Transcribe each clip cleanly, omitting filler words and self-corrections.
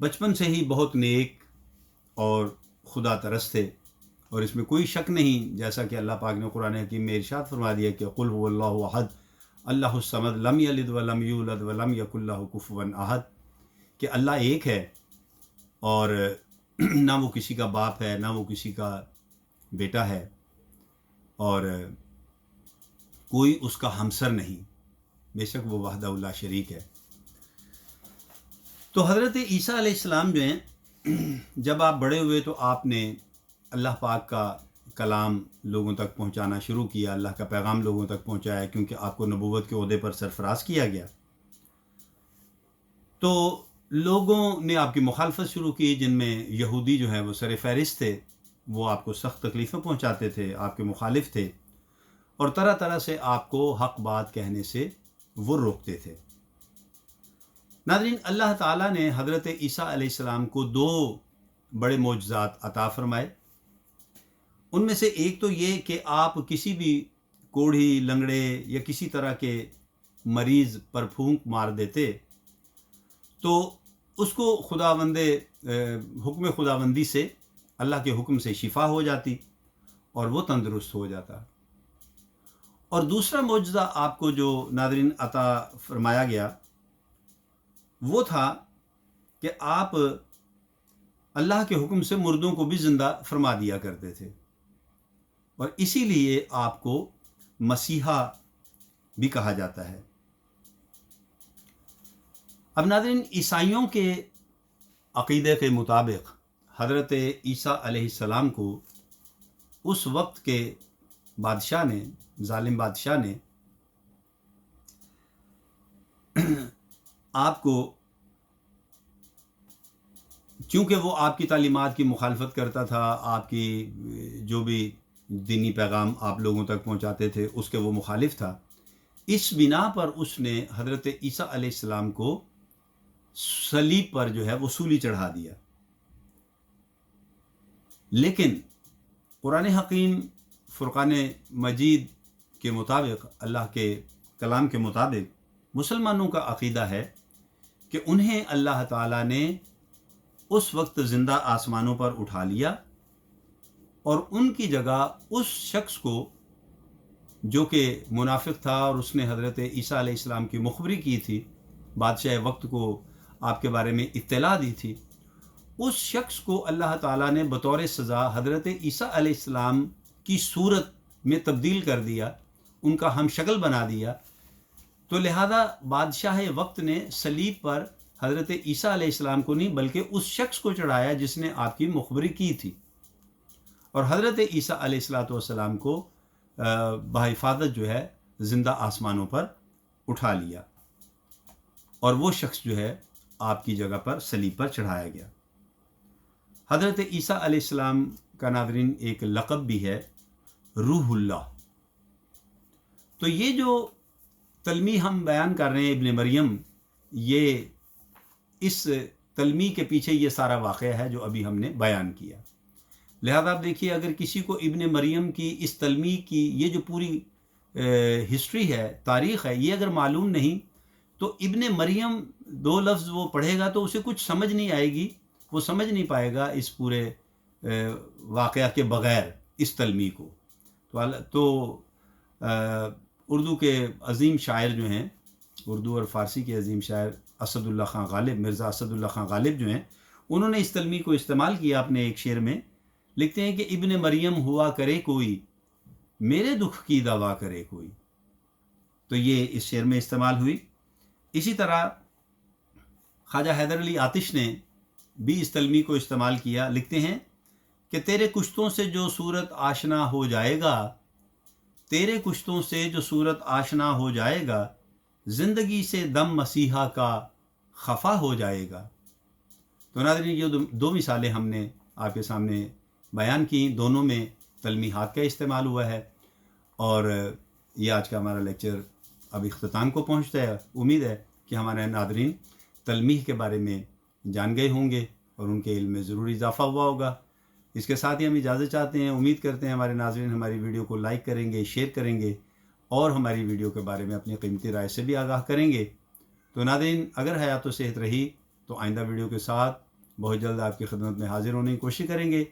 بچپن سے ہی بہت نیک اور خدا ترس تھے، اور اس میں کوئی شک نہیں، جیسا کہ اللہ پاک نے قرآن حکیم میں ارشاد فرما دیا کہ قل هو اللہ احد اللہ الصمد لم یلد ولم یولد ولم یکن له کفوا احد، کہ اللہ ایک ہے اور نہ وہ کسی کا باپ ہے، نہ وہ کسی کا بیٹا ہے، اور کوئی اس کا ہمسر نہیں، بے شک وہ وحدہ لا شریک ہے۔ تو حضرت عیسیٰ علیہ السلام جو ہیں، جب آپ بڑے ہوئے تو آپ نے اللہ پاک کا کلام لوگوں تک پہنچانا شروع کیا، اللہ کا پیغام لوگوں تک پہنچایا، کیونکہ آپ کو نبوت کے عہدے پر سرفراز کیا گیا۔ تو لوگوں نے آپ کی مخالفت شروع کی، جن میں یہودی جو ہیں وہ سر فہرست تھے، وہ آپ کو سخت تکلیفیں پہنچاتے تھے، آپ کے مخالف تھے، اور طرح طرح سے آپ کو حق بات کہنے سے وہ روکتے تھے۔ ناظرین، اللہ تعالیٰ نے حضرت عیسیٰ علیہ السلام کو 2 بڑے معجزات عطا فرمائے۔ ان میں سے ایک تو یہ کہ آپ کسی بھی کوڑھی، لنگڑے یا کسی طرح کے مریض پر پھونک مار دیتے تو اس کو حکم خداوندی سے، اللہ کے حکم سے شفا ہو جاتی اور وہ تندرست ہو جاتا۔ اور دوسرا معجزہ آپ کو جو ناظرین عطا فرمایا گیا وہ تھا کہ آپ اللہ کے حکم سے مردوں کو بھی زندہ فرما دیا کرتے تھے، اور اسی لیے آپ کو مسیحا بھی کہا جاتا ہے۔ اب ناظرین، عیسائیوں کے عقیدے کے مطابق حضرت عیسیٰ علیہ السلام کو اس وقت کے بادشاہ نے، ظالم بادشاہ نے، آپ کو، چونکہ وہ آپ کی تعلیمات کی مخالفت کرتا تھا، آپ کی جو بھی دینی پیغام آپ لوگوں تک پہنچاتے تھے اس کے وہ مخالف تھا، اس بنا پر اس نے حضرت عیسیٰ علیہ السلام کو صلیب پر جو ہے وہ سولی چڑھا دیا۔ لیکن قرآن حکیم فرقان مجید کے مطابق، اللہ کے کلام کے مطابق، مسلمانوں کا عقیدہ ہے کہ انہیں اللہ تعالیٰ نے اس وقت زندہ آسمانوں پر اٹھا لیا، اور ان کی جگہ اس شخص کو جو کہ منافق تھا اور اس نے حضرت عیسیٰ علیہ السلام کی مخبری کی تھی، بادشاہ وقت کو آپ کے بارے میں اطلاع دی تھی، اس شخص کو اللہ تعالیٰ نے بطور سزا حضرت عیسیٰ علیہ السلام کی صورت میں تبدیل کر دیا، ان کا ہم شکل بنا دیا۔ تو لہذا بادشاہ وقت نے صلیب پر حضرت عیسیٰ علیہ السلام کو نہیں بلکہ اس شخص کو چڑھایا جس نے آپ کی مخبری کی تھی، اور حضرت عیسیٰ علیہ السلام کو بحفاظت جو ہے زندہ آسمانوں پر اٹھا لیا، اور وہ شخص جو ہے آپ کی جگہ پر صلیب پر چڑھایا گیا۔ حضرت عیسیٰ علیہ السلام کا ناظرین ایک لقب بھی ہے، روح اللہ۔ تو یہ جو تلمیح ہم بیان کر رہے ہیں ابن مریم، یہ اس تلمیح کے پیچھے یہ سارا واقعہ ہے جو ابھی ہم نے بیان کیا۔ لہذا آپ دیکھیے، اگر کسی کو ابن مریم کی اس تلمیح کی یہ جو پوری ہسٹری ہے، تاریخ ہے، یہ اگر معلوم نہیں تو ابن مریم 2 لفظ وہ پڑھے گا تو اسے کچھ سمجھ نہیں آئے گی، وہ سمجھ نہیں پائے گا اس پورے واقعہ کے بغیر اس تلمیح کو۔ تو اردو کے عظیم شاعر جو ہیں، اردو اور فارسی کے عظیم شاعر اسد اللہ خان غالب، مرزا اسد اللہ خان غالب جو ہیں، انہوں نے اس تلمیح کو استعمال کیا اپنے ایک شعر میں۔ لکھتے ہیں کہ ابن مریم ہوا کرے کوئی، میرے دکھ کی دوا کرے کوئی، تو یہ اس شعر میں استعمال ہوئی۔ اسی طرح خواجہ حیدر علی آتش نے بھی اس تلمیح کو استعمال کیا۔ لکھتے ہیں کہ تیرے کشتوں سے جو صورت آشنا ہو جائے گا، تیرے کشتوں سے جو صورت آشنا ہو جائے گا، زندگی سے دم مسیحا کا خفا ہو جائے گا۔ تو ناظرین، یہ 2 مثالیں ہم نے آپ کے سامنے بیان کی، دونوں میں تلمیحات کا استعمال ہوا ہے، اور یہ آج کا ہمارا لیکچر اب اختتام کو پہنچتا ہے۔ امید ہے کہ ہمارے ناظرین تلمیح کے بارے میں جان گئے ہوں گے اور ان کے علم میں ضرور اضافہ ہوا ہوگا۔ اس کے ساتھ ہی ہم اجازت چاہتے ہیں، امید کرتے ہیں ہمارے ناظرین ہماری ویڈیو کو لائک کریں گے، شیئر کریں گے، اور ہماری ویڈیو کے بارے میں اپنی قیمتی رائے سے بھی آگاہ کریں گے۔ تو ناظرین، اگر حیات و صحت رہی تو آئندہ ویڈیو کے ساتھ بہت جلد آپ کی خدمت میں حاضر ہونے کی کوشش کریں گے.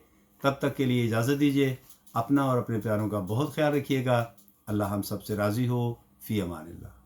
تب تک کے لیے اجازت دیجیے. اپنا اور اپنے پیاروں کا بہت خیال رکھیے گا. اللہ ہم سب سے راضی ہو. فی امان اللہ.